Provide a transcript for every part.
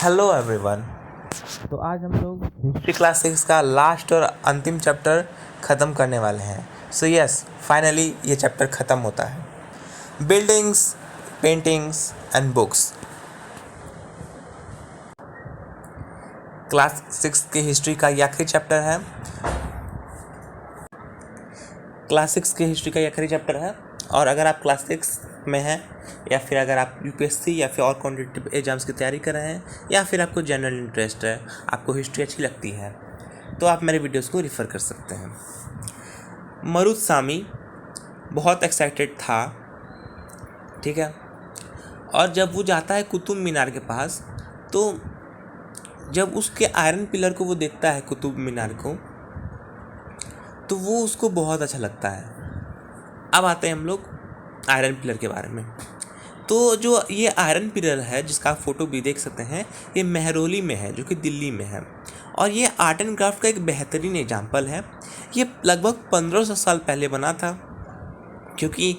Hello everyone. तो आज हम लोग हिस्ट्री क्लास 6 का लास्ट और अंतिम चैप्टर ख़त्म करने वाले हैं। सो यस, फाइनली ये चैप्टर ख़त्म होता है। Buildings, paintings and books. Class 6 की हिस्ट्री का ये आखिरी चैप्टर है। क्लास 6 की हिस्ट्री का ये आखिरी चैप्टर है। और अगर आप क्लास 6 में हैं या फिर अगर आप यूपीएससी या फिर और कॉम्पिटिटिव एग्जाम्स की तैयारी कर रहे हैं या फिर आपको जनरल इंटरेस्ट है, आपको हिस्ट्री अच्छी लगती है, तो आप मेरे वीडियोस को रेफ़र कर सकते हैं। मरुदसामी बहुत एक्साइटेड था, ठीक है। और जब वो जाता है कुतुब मीनार के पास, तो जब उसके आयरन पिलर को वो देखता है, कुतुब मीनार को, तो वो उसको बहुत अच्छा लगता है। अब आते हैं हम लोग आयरन पिलर के बारे में। तो जो ये आयरन पिलर है, जिसका आप फोटो भी देख सकते हैं, ये मेहरौली में है, जो कि दिल्ली में है। और ये आर्ट एंड क्राफ्ट का एक बेहतरीन एग्जाम्पल है। ये लगभग 1500 साल पहले बना था, क्योंकि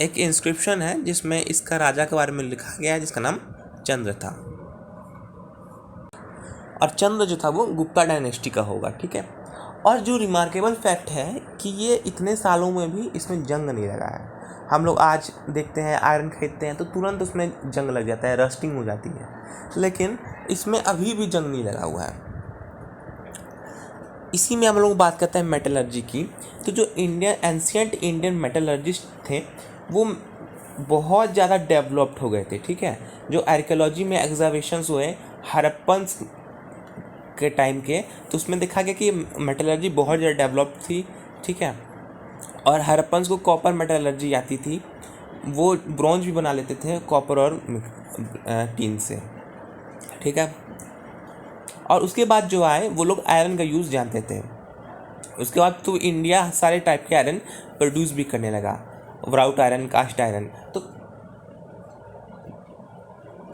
एक इंस्क्रिप्शन है जिसमें इसका राजा के बारे में लिखा गया है, जिसका नाम चंद्र था। और चंद्र जो था वो गुप्ता डायनेस्टी का होगा, ठीक है। और जो रिमार्केबल फैक्ट है कि ये इतने सालों में भी इसमें जंग नहीं लगा है। हम लोग आज देखते हैं आयरन खरीदते हैं तो तुरंत उसमें जंग लग जाता है, रस्टिंग हो जाती है, लेकिन इसमें अभी भी जंग नहीं लगा हुआ है। इसी में हम लोग बात करते हैं मेटलर्जी की। तो जो एंशियंट इंडियन मेटलर्जिस्ट थे वो बहुत ज़्यादा डेवलप्ड हो गए थे, ठीक है। जो आर्कियोलॉजी में एग्जावेशंस हुए हड़प्पन के टाइम के, तो उसमें देखा गया कि मेटलर्जी बहुत ज़्यादा डेवलप्ड थी, ठीक है। और हड़प्पन्स को कॉपर मेटलर्जी आती थी, वो ब्रॉन्ज भी बना लेते थे कॉपर और टीन से, ठीक है। और उसके बाद जो आए वो लोग आयरन का यूज़ जानते थे। उसके बाद तो इंडिया सारे टाइप के आयरन प्रोड्यूस भी करने लगा, वराउट आयरन, कास्ट आयरन। तो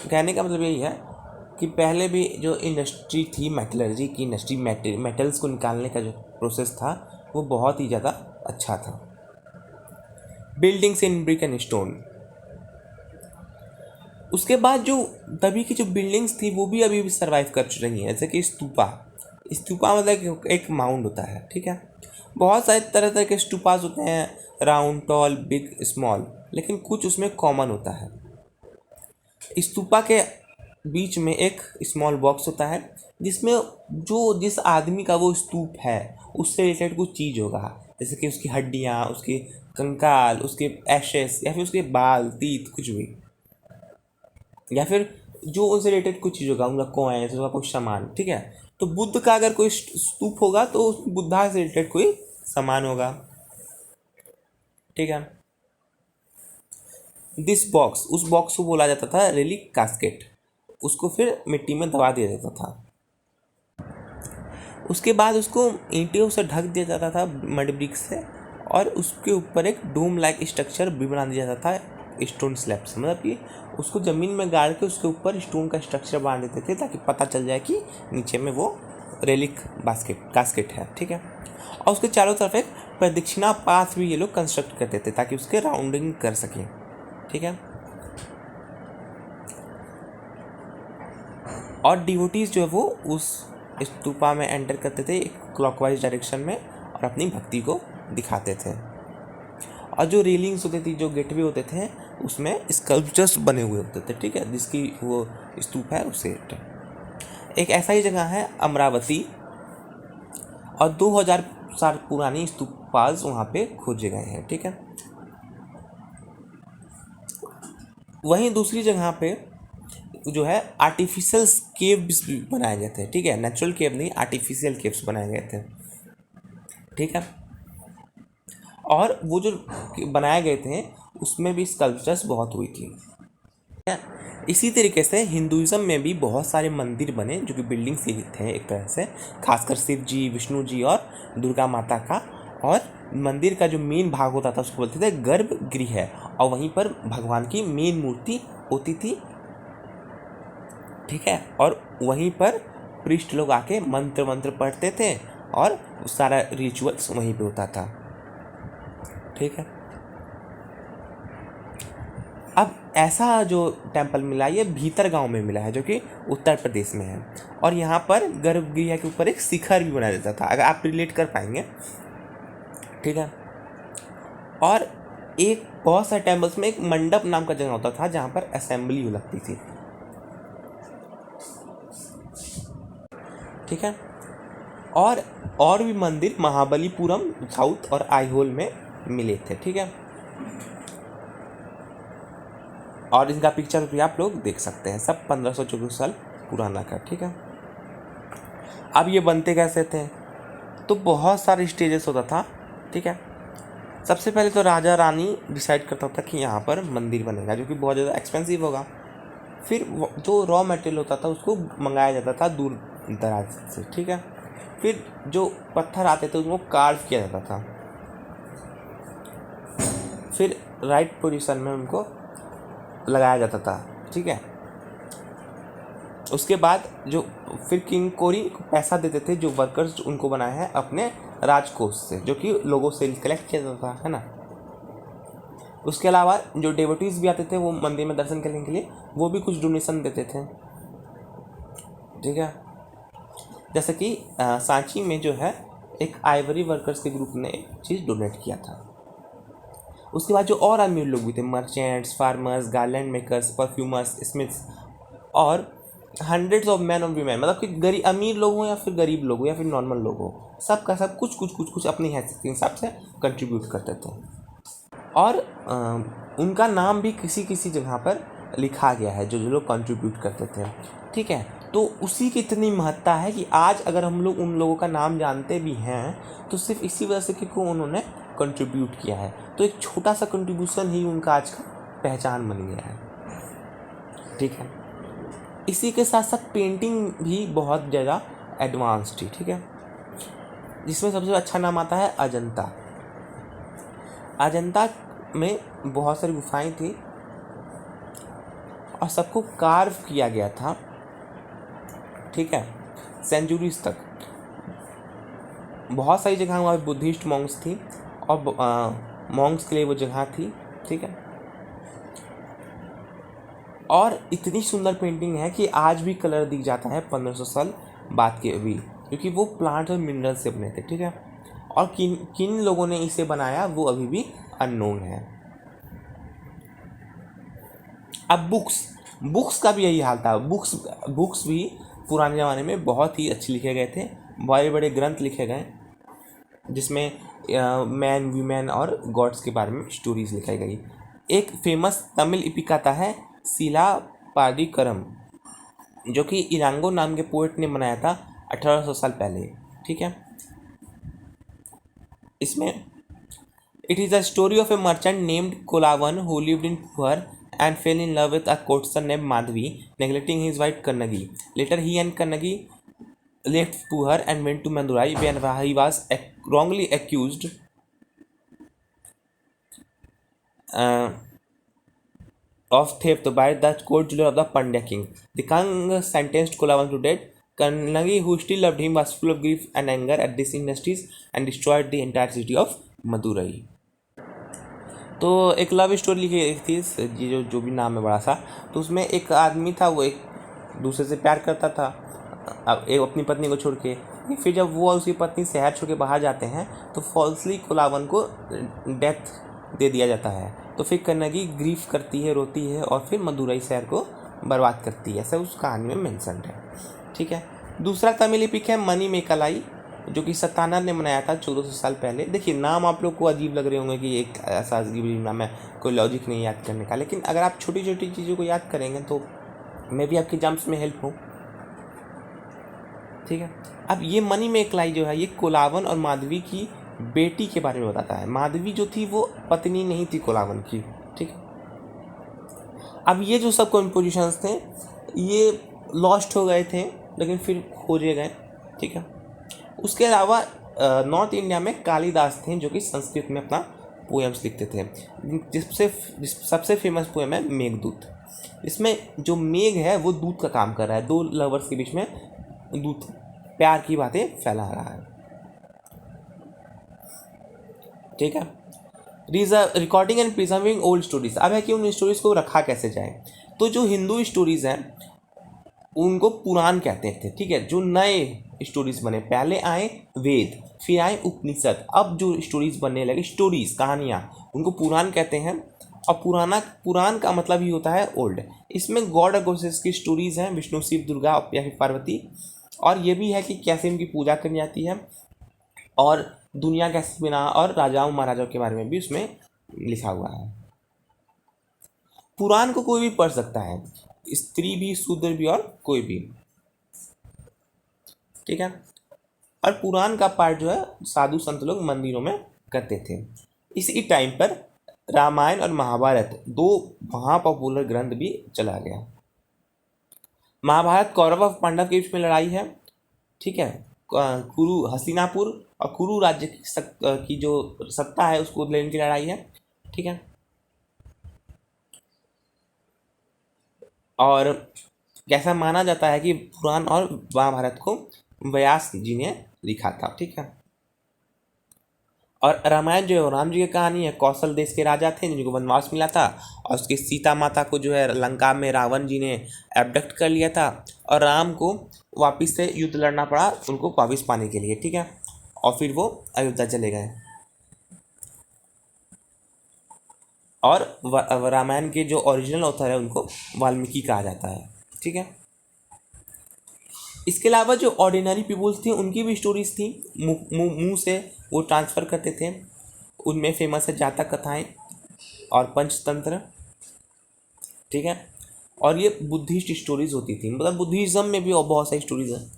कहने का मतलब यही है कि पहले भी जो इंडस्ट्री थी, मेटलर्जी की इंडस्ट्री, मेटल्स को निकालने का जो प्रोसेस था वो बहुत ही ज़्यादा अच्छा था। Buildings in brick and stone. उसके बाद जो तभी की जो बिल्डिंग्स थी वो भी अभी भी सर्वाइव कर रही हैं, जैसे कि स्तूपा। स्तूपा मतलब एक माउंड होता है, ठीक है। बहुत सारे तरह तरह के स्तूपास होते हैं, राउंड, टॉल, बिग, स्मॉल, लेकिन कुछ उसमें कॉमन होता है। स्तूपा के बीच में एक स्मॉल बॉक्स होता है जिसमें जिस आदमी का वो स्तूप है उससे रिलेटेड कुछ चीज़ होगा, जैसे कि उसकी हड्डियाँ, उसके कंकाल, उसके एशेस, या फिर उसके बाल, तीत, कुछ भी, या फिर जो उनसे रिलेटेड कुछ चीज़ होगा, उनका कॉइन्स, उनका कुछ सामान, ठीक है। तो बुद्ध का अगर कोई स्तूप होगा तो बुद्धा से रिलेटेड कोई सामान होगा, ठीक है। दिस बॉक्स, उस बॉक्स को बोला जाता था रेलिक कास्केट। उसको फिर मिट्टी में दबा दिया जाता था। उसके बाद उसको ईंटों से ढक दिया जाता था, मड ब्रिक से, और उसके ऊपर एक डोम लाइक स्ट्रक्चर भी बना दिया जाता था स्टोन स्लैब से। मतलब कि उसको ज़मीन में गाड़ के उसके ऊपर स्टोन का स्ट्रक्चर बना देते थे, ताकि पता चल जाए कि नीचे में वो रेलिक कास्केट है, ठीक है। और उसके चारों तरफ एक प्रदक्षिणा पाथ भी ये लोग कंस्ट्रक्ट करते थे ताकि उसके राउंडिंग कर सकें, ठीक है। और डिवोटीज जो है वो उस स्तूपा में एंटर करते थे एक क्लॉकवाइज डायरेक्शन में और अपनी भक्ति को दिखाते थे। और जो रेलिंग्स होती थी, जो गेटवे होते थे, उसमें स्कल्पचर्स बने हुए होते थे, ठीक है, जिसकी वो स्तूप है उससे। एक ऐसा ही जगह है अमरावती, और 2000 साल पुरानी स्तूपास वहाँ पे खोजे गए हैं, ठीक है। वहीं दूसरी जगह पे जो है आर्टिफिशियल केव्स भी बनाए गए थे, ठीक है। नेचुरल केव नहीं, आर्टिफिशियल केव्स बनाए गए थे, ठीक है। और वो जो बनाए गए थे उसमें भी स्कल्पचर्स बहुत हुई थी, ठीक है। इसी तरीके से हिंदुज़म में भी बहुत सारे मंदिर बने जो कि बिल्डिंग्स ही थे एक तरह से, खासकर शिव जी, विष्णु जी और दुर्गा माता का। और मंदिर का जो मेन भाग होता था उसको बोलते थे गर्भगृह, और वहीं पर भगवान की मेन मूर्ति होती थी, ठीक है। और वहीं पर पृष्ठ लोग आके मंत्र पढ़ते थे और सारा रिचुअल्स वहीं पे होता था, ठीक है। अब ऐसा जो टेम्पल मिला ये भीतर गांव में मिला है, जो कि उत्तर प्रदेश में है। और यहाँ पर गर्भगृह के ऊपर एक शिखर भी बनाया जाता था, अगर आप रिलेट कर पाएंगे, ठीक है। और एक बहुत सारे टेम्पल्स में एक मंडप नाम का जगह होता था जहाँ पर असेंबली लगती थी, ठीक है। और भी मंदिर महाबलीपुरम साउथ और आईहोल में मिले थे, ठीक है। और इनका पिक्चर भी आप लोग देख सकते हैं, सब 1524 साल पुराना का, ठीक है। अब ये बनते कैसे थे, तो बहुत सारे स्टेजेस होता था, ठीक है। सबसे पहले तो राजा रानी डिसाइड करता था कि यहाँ पर मंदिर बनेगा, जो कि बहुत ज़्यादा एक्सपेंसिव होगा। फिर जो रॉ मटेरियल होता था उसको मंगाया जाता था दूर दराज से, ठीक है। फिर जो पत्थर आते थे उनको कार्व किया जाता था, फिर राइट पोजीशन में उनको लगाया जाता था, ठीक है। उसके बाद जो फिर किंग कोरी को पैसा देते थे जो वर्कर्स उनको बनाए हैं अपने राजकोष से, जो कि लोगों से कलेक्ट किया जाता था, है ना। उसके अलावा जो डेवोटीज भी आते थे वो मंदिर में दर्शन करने के लिए, वो भी कुछ डोनेशन देते थे, ठीक है। जैसे कि सांची में जो है एक आइवरी वर्कर्स के ग्रुप ने एक चीज़ डोनेट किया था। उसके बाद जो और अमीर लोग भी थे, merchants, farmers, garland makers, perfumers, smiths और हंड्रेड्स ऑफ मैन और वीमेन, मतलब कि गरीब अमीर लोग हों या फिर गरीब लोग हो या फिर नॉर्मल लोग हो, सब का सब कुछ अपनी हैसियत के हिसाब से कंट्रीब्यूट करते थे। और उनका नाम भी किसी किसी जगह पर लिखा गया है, जो लोग कंट्रीब्यूट करते थे, ठीक है। तो उसी की इतनी महत्ता है कि आज अगर हम लोग उन लोगों का नाम जानते भी हैं तो सिर्फ इसी वजह से क्योंकि उन्होंने कंट्रीब्यूट किया है। तो एक छोटा सा कंट्रीब्यूशन ही उनका आज का पहचान बन गया है, ठीक है। इसी के साथ साथ पेंटिंग भी बहुत ज़्यादा एडवांस थी, ठीक है, जिसमें सबसे अच्छा नाम आता है अजंता। अजंता में बहुत सारी गुफाएं थी और सबको कार्व किया गया था, ठीक है, सेंचुरीज तक। बहुत सारी जगह वहाँ बुद्धिस्ट मॉन्क्स थी और मॉन्क्स के लिए वो जगह थी, ठीक है। और इतनी सुंदर पेंटिंग है कि आज भी कलर दिख जाता है 1500 साल बाद के भी, क्योंकि वो प्लांट और मिनरल से बने थे, ठीक है। और किन किन लोगों ने इसे बनाया वो अभी भी अननोन है। अब बुक्स का भी यही हाल था। बुक्स भी पुराने ज़माने में बहुत ही अच्छे लिखे गए थे, बड़े बड़े ग्रंथ लिखे गए जिसमें मैन, वीमेन और गॉड्स के बारे में स्टोरीज लिखाई गई। एक फेमस तमिल इपिकाता है सिलापादिकरम, जो कि इरांगो नाम के पोएट ने बनाया था 1800 साल पहले, ठीक है। इसमें it is a story of a merchant named Kolavan who lived in poor and fell in love with a courtesan named Madhavi, neglecting his wife Kannagi. Later, he and Kannagi left Puhar and went to Madurai, where he was wrongly accused of theft by the court jeweler of the Pandya king. The king sentenced Kulavan to death. Kannagi, who still loved him, was full of grief and anger at this injustice and destroyed the entire city of Madurai. तो एक love story लिखी थी, ये जो भी नाम है बड़ा सा, तो उसमें एक आदमी था, वो एक दूसरे से प्यार करता था, अब एक अपनी पत्नी को छोड़ के। फिर जब वो और उसकी पत्नी शहर छोड़ के बाहर जाते हैं तो फॉल्सली कुलावन को डेथ दे दिया जाता है। तो फिर कन्नगी ग्रीफ करती है, रोती है और फिर मदुरई शहर को बर्बाद करती है, ऐसा उस कहानी में मेंशन है, ठीक है। दूसरा तमिल एपिक है मनी मेकालाई, जो कि सत्तानर ने बनाया था 1400 साल पहले। देखिए नाम आप लोग को अजीब लग रहे होंगे कि एक ऐसा अजीब नाम है, कोई लॉजिक नहीं याद करने का, लेकिन अगर आप छोटी छोटी चीज़ों को याद करेंगे तो मैं भी आपके एग्जाम्स में हेल्प हूँ, ठीक है। अब ये मनी मेकलाई जो है ये कोलावन और माधवी की बेटी के बारे में बताता है। माधवी जो थी वो पत्नी नहीं थी कोलावन की, ठीक है। अब ये जो सब कंपोजिशंस थे ये लॉस्ट हो गए थे लेकिन फिर खोजे गए, ठीक है। उसके अलावा नॉर्थ इंडिया में कालिदास थे जो कि संस्कृत में अपना पोएम्स लिखते थे, जिससे सबसे फेमस पोएम है मेघदूत। इसमें जो मेघ है वो दूत का काम कर रहा है, दो लवर्स के बीच में दूत प्यार की बातें फैला रहा है, ठीक है। Recording and preserving old stories. अब है कि उन स्टोरीज को रखा कैसे जाए। तो जो हिंदू स्टोरीज हैं उनको पुराण कहते थे, ठीक है। जो नए स्टोरीज बने, पहले आए वेद, फिर आए उपनिषद, अब जो स्टोरीज बनने लगे, स्टोरीज कहानियाँ, उनको पुराण कहते हैं। और पुराण का मतलब ही होता है ओल्ड। इसमें गॉड और गॉडेसेस की स्टोरीज हैं, विष्णु, शिव, दुर्गा या फिर पार्वती। और ये भी है कि कैसे उनकी पूजा करनी जाती है और दुनिया कैसे बना, और राजाओं महाराजाओं के बारे में भी उसमें लिखा हुआ है। पुराण को कोई भी पढ़ सकता है, स्त्री भी, शूद्र भी और कोई भी, ठीक है। और पुराण का पाठ जो है साधु संत लोग मंदिरों में करते थे। इसी टाइम पर रामायण और महाभारत दो वहाँ पॉपुलर ग्रंथ भी चला गया। महाभारत कौरव और पांडव के बीच में लड़ाई है, ठीक है। कुरु हस्तिनापुर और कुरु राज्य की जो सत्ता है उसको लेने की लड़ाई है, ठीक है। और कैसा माना जाता है कि पुराण और महाभारत को व्यास जी ने लिखा था, ठीक है। और रामायण जो है राम जी की कहानी है। कौशल देश के राजा थे जिनको वनवास मिला था, और उसकी सीता माता को जो है लंका में रावण जी ने एबडक्ट कर लिया था, और राम को वापस से युद्ध लड़ना पड़ा उनको वापस पाने के लिए, ठीक है। और फिर वो अयोध्या चले गए। और रामायण के जो ओरिजिनल ऑथर है उनको वाल्मीकि कहा जाता है, ठीक है। इसके अलावा जो ऑर्डिनरी पीपुल्स थी उनकी भी स्टोरीज थी, मुंह से वो ट्रांसफ़र करते थे। उनमें फेमस है जातक कथाएं और पंचतंत्र, ठीक है। और ये बुद्धिस्ट स्टोरीज होती थी, मतलब बुद्धिज़्म में भी बहुत सारी स्टोरीज हैं।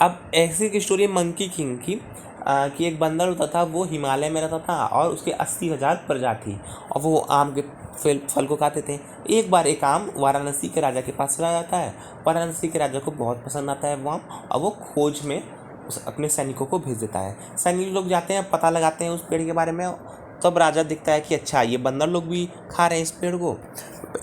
अब ऐसी एक स्टोरी है मंकी किंग की, कि एक बंदर होता था, वो हिमालय में रहता था और उसके 80,000 प्रजा थी, और वो आम के फल को खाते थे। एक बार एक आम वाराणसी के राजा के पास चला जाता है। वाराणसी के राजा को बहुत पसंद आता है वो आम, और वो खोज में अपने सैनिकों को भेज देता है। सैनिक लोग जाते हैं, पता लगाते हैं उस पेड़ के बारे में। तब राजा दिखता है कि अच्छा ये बंदर लोग भी खा रहे हैं इस पेड़ को,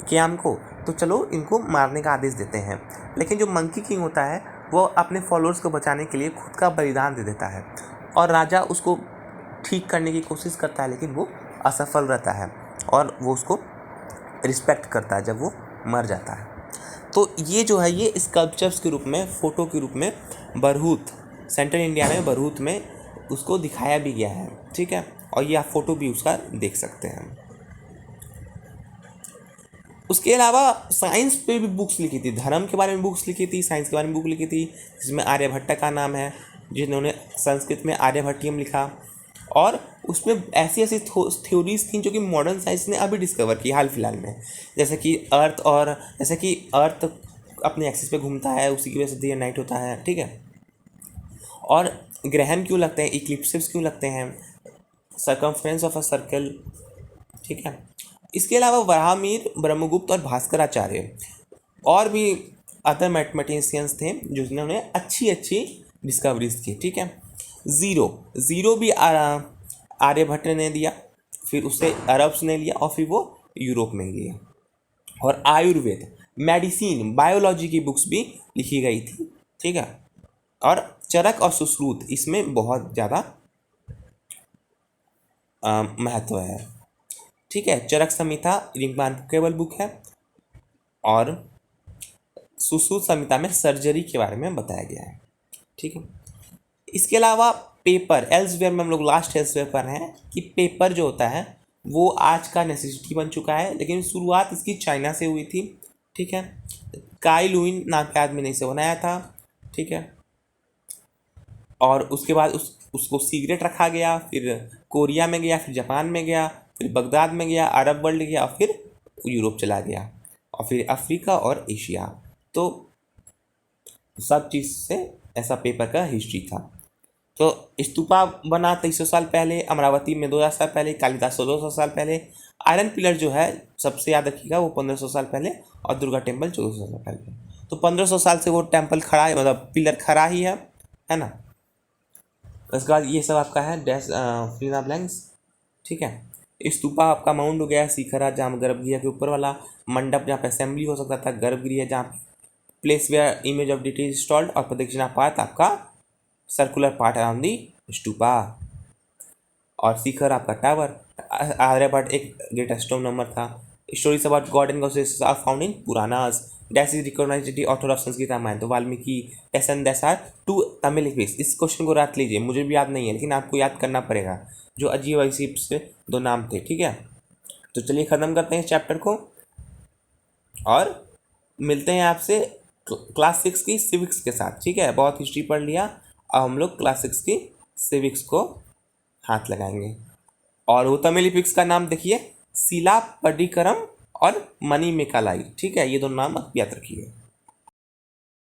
के आम को, तो चलो इनको मारने का आदेश देते हैं। लेकिन जो मंकी किंग होता है वो अपने फॉलोअर्स को बचाने के लिए खुद का बलिदान दे देता है, और राजा उसको ठीक करने की कोशिश करता है, लेकिन वो असफल रहता है, और वो उसको रिस्पेक्ट करता है जब वो मर जाता है। तो ये जो है ये स्कल्पचर्स के रूप में, फ़ोटो के रूप में बरहूत, सेंट्रल इंडिया में बरहूत में उसको दिखाया भी गया है, ठीक है। और ये आप फ़ोटो भी उसका देख सकते हैं। उसके अलावा साइंस पे भी बुक्स लिखी थी, धर्म के बारे में बुक्स लिखी थी, साइंस के बारे में बुक लिखी थी, जिसमें आर्यभट्ट का नाम है, जिन्होंने संस्कृत में आर्यभट्टियम लिखा। और उसमें ऐसी ऐसी थ्योरीज थी जो कि मॉडर्न साइंस ने अभी डिस्कवर की हाल फिलहाल में, जैसे कि अर्थ अपने एक्सिस पे घूमता है, उसी की वजह से डे एंड नाइट होता है, ठीक है। और ग्रहण क्यों लगते हैं, इक्लिप्सेस क्यों लगते हैं, सर्कमफ्रेंस ऑफ अ सर्कल, ठीक है। इसके अलावा वराहमिहिर, ब्रह्मगुप्त और भास्कराचार्य और भी अदर मैथमेटिशियंस थे जिन्होंने अच्छी अच्छी डिस्कवरीज की, ठीक है। ज़ीरो भी आर्यभट्ट ने दिया, फिर उससे अरब्स ने लिया, और फिर वो यूरोप में लिया। और आयुर्वेद, मेडिसिन, बायोलॉजी की बुक्स भी लिखी गई थी, ठीक है। और चरक और सुश्रुत इसमें बहुत ज़्यादा महत्व है, ठीक है। चरक संहिता केवल बुक है, और सुश्रुत संहिता में सर्जरी के बारे में बताया गया है, ठीक है। इसके अलावा पेपर, एल्सवेयर में हम लोग लास्ट एल्सवेयर पर हैं कि पेपर जो होता है वो आज का नेसेसिटी बन चुका है, लेकिन शुरुआत इसकी चाइना से हुई थी, ठीक है। काई लुइन नाम के आदमी ने इसे बनाया था, ठीक है। और उसके बाद उसको सीक्रेट रखा गया, फिर कोरिया में गया, फिर जापान में गया, फिर बगदाद में गया, अरब वर्ल्ड गया, और फिर यूरोप चला गया, और फिर अफ्रीका और एशिया। तो सब चीज़ से ऐसा पेपर का हिस्ट्री था। तो स्तूपा बना 2300 साल पहले, अमरावती में 2000 साल पहले, कालिदास 1600 साल पहले, आयरन पिलर जो है सबसे याद रखिएगा वो 1500 साल पहले, और दुर्गा टेम्पल 1400 साल पहले। तो 1500 साल से वो टेम्पल खड़ा है, मतलब पिलर खड़ा ही है ना। उसके बाद ये सब आपका है dash fill in the blanks, ठीक है। स्तूपा आपका माउंट हो गया, शिखरा जहाँ गर्भगृह के ऊपर वाला, मंडप जहाँ पे असेंबली हो सकता था, गर्भगृह जहाँ place where image of deity installed, और प्रदक्षिणा पाथ आपका circular part around the stupa. और शिखर आपका टावर। आर्यभट्ट एक ग्रेट एस्ट्रोनॉमर था। Stories about god and goddesses are found in Puranas. Dash is recognized author of Sanskrit Ramayana, तो Valmiki. Dash and dash are two Tamil इक्वेश। इस क्वेश्चन को रट लीजिए, मुझे भी याद नहीं है लेकिन आपको याद करना पड़ेगा। जो अजीब अजीब से दो नाम थे, ठीक है। तो चलिए ख़त्म करते हैं इस चैप्टर को और मिलते हैं आपसे क्लास 6 की सिविक्स के साथ, ठीक है। बहुत हिस्ट्री पढ़ लिया, अब हम लोग क्लास 6 की सिविक्स को हाथ लगाएंगे। और वो तमिल फिक्स का नाम देखिए, सिला पडिकरम और मनी मेकालाई, ठीक है। ये दोनों नाम आप याद रखिए।